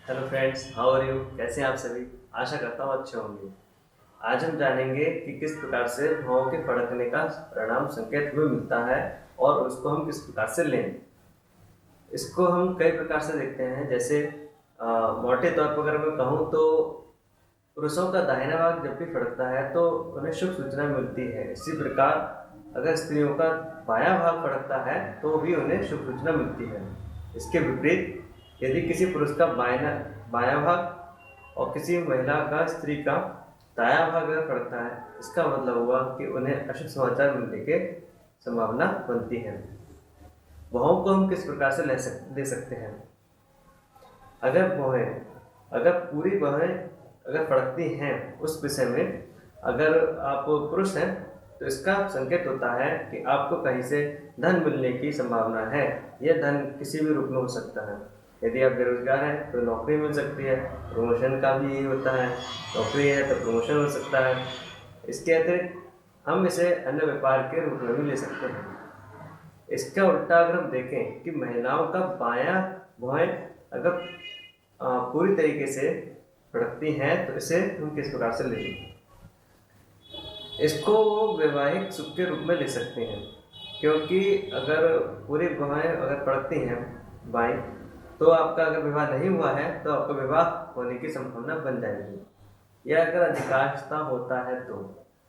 Hello friends, how are you? कैसे हैं आप सभी? आशा करता हूँ अच्छे होंगे। आज हम जानेंगे कि किस प्रकार से भावों के फड़कने का परिणाम संकेत हमें मिलता है और उसको हम किस प्रकार से लें। इसको हम कई प्रकार से देखते हैं। जैसे मोटे तौर पर अगर मैं कहूँ तो पुरुषों का दाहिना भाग जब भी फड़कता है तो उन्हें शुभ सूचना मिलती है। इसी प्रकार अगर स्त्रियों का बायां भाग फड़कता है तो भी उन्हें शुभ सूचना मिलती है। इसके विपरीत यदि किसी पुरुष का बायां भाग और किसी महिला का, स्त्री का दायां भाग अगर फड़कता है, इसका मतलब हुआ कि उन्हें अशुभ समाचार मिलने की संभावना बनती है। भावों को हम किस प्रकार से ले सकते हैं? अगर पूरी बाहें अगर फड़कती हैं उस विषय में, अगर आप पुरुष हैं तो इसका संकेत होता है कि आपको कहीं से धन मिलने की संभावना है। यह धन किसी भी रूप में हो सकता है। यदि आप बेरोजगार हैं तो नौकरी मिल सकती है, प्रमोशन का भी यही होता है। नौकरी है तो प्रमोशन हो सकता है। इसके अतिरिक्त हम इसे अन्य व्यापार के रूप में भी ले सकते हैं। इसका उल्टा अगर हम देखें कि महिलाओं का बायां भुआएं अगर पूरी तरीके से फड़कती हैं तो इसे हम किस प्रकार से लें? इसको वैवाहिक सुख के रूप में ले सकते हैं, क्योंकि अगर पूरी भुआएं अगर फड़कती हैं बाएं, तो आपका अगर विवाह नहीं हुआ है तो आपका विवाह होने की संभावना बन जाएगी। या अगर अधिकांशता होता है तो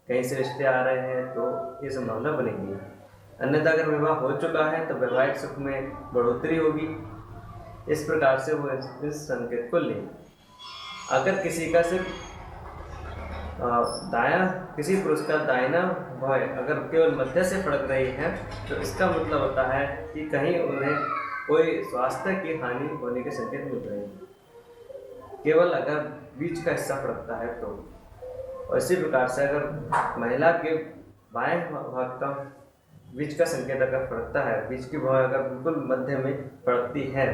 कहीं से रिश्ते आ रहे हैं तो ये संभावना बनेगी। अन्यथा अगर विवाह हो चुका है तो वैवाहिक सुख में बढ़ोतरी होगी। इस प्रकार से वो इस संकेत को लें। अगर किसी का सिर्फ किसी पुरुष का दाहिना भुआएं अगर केवल मध्य से फड़क रही है तो इसका मतलब होता है कि कहीं उन्हें कोई स्वास्थ्य की हानि होने के संकेत मिल रहे हैं। केवल अगर बीच का हिस्सा फड़कता है तो। और इसी प्रकार से अगर महिला के बाएं भाग का बीच का संकेत अगर फड़कता है, बीच की भुआएं अगर बिल्कुल मध्य में फड़कती है,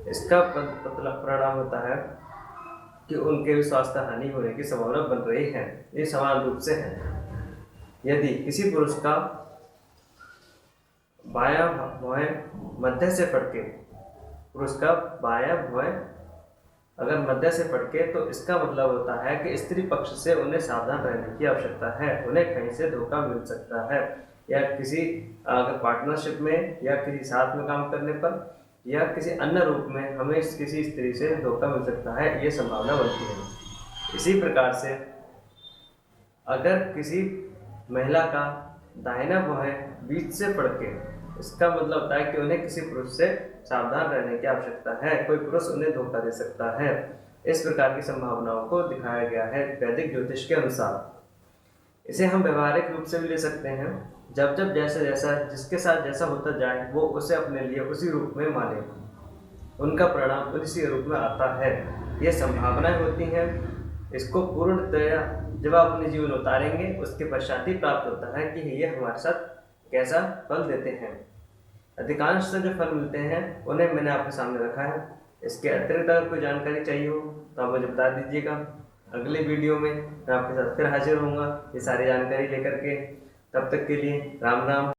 इसका परिणाम होता है कि उनके भी स्वास्थ्य हानि होने की संभावना बन रही है। ये समान रूप से है। यदि किसी पुरुष का बायां भुआएं मध्य से फड़के, पुरुष का बायां भुआएं अगर मध्य से फड़के तो इसका मतलब होता है कि स्त्री पक्ष से उन्हें सावधान रहने की आवश्यकता है। उन्हें कहीं से धोखा मिल सकता है, या किसी अगर पार्टनरशिप में या किसी साथ में काम करने पर या किसी अन्य रूप में हमें किसी स्त्री से धोखा मिल सकता है, ये संभावना बनती है। इसी प्रकार से अगर किसी महिला का दाहिना भुआएं बीच से फड़के, इसका मतलब होता है कि उन्हें किसी पुरुष से सावधान रहने की आवश्यकता है। कोई पुरुष उन्हें धोखा दे सकता है। इस प्रकार की संभावनाओं को दिखाया गया है वैदिक ज्योतिष के अनुसार। इसे हम व्यवहारिक रूप से भी ले सकते हैं। जब जब जैसा जिसके साथ जैसा होता जाए वो उसे अपने लिए उसी रूप में माने, उनका परिणाम उसी रूप में आता है। ये संभावनाएं होती हैं। इसको पूर्णतया जब आप अपने जीवन उतारेंगे उसके पश्चात ही प्राप्त होता है कि ये हमारे साथ कैसा फल देते हैं। अधिकांश से जो फल मिलते हैं उन्हें मैंने आपके सामने रखा है। इसके अतिरिक्त अगर कोई जानकारी चाहिए हो तो आप मुझे बता दीजिएगा। अगले वीडियो में मैं आपके साथ फिर हाजिर होऊंगा ये सारी जानकारी लेकर के। तब तक के लिए राम राम।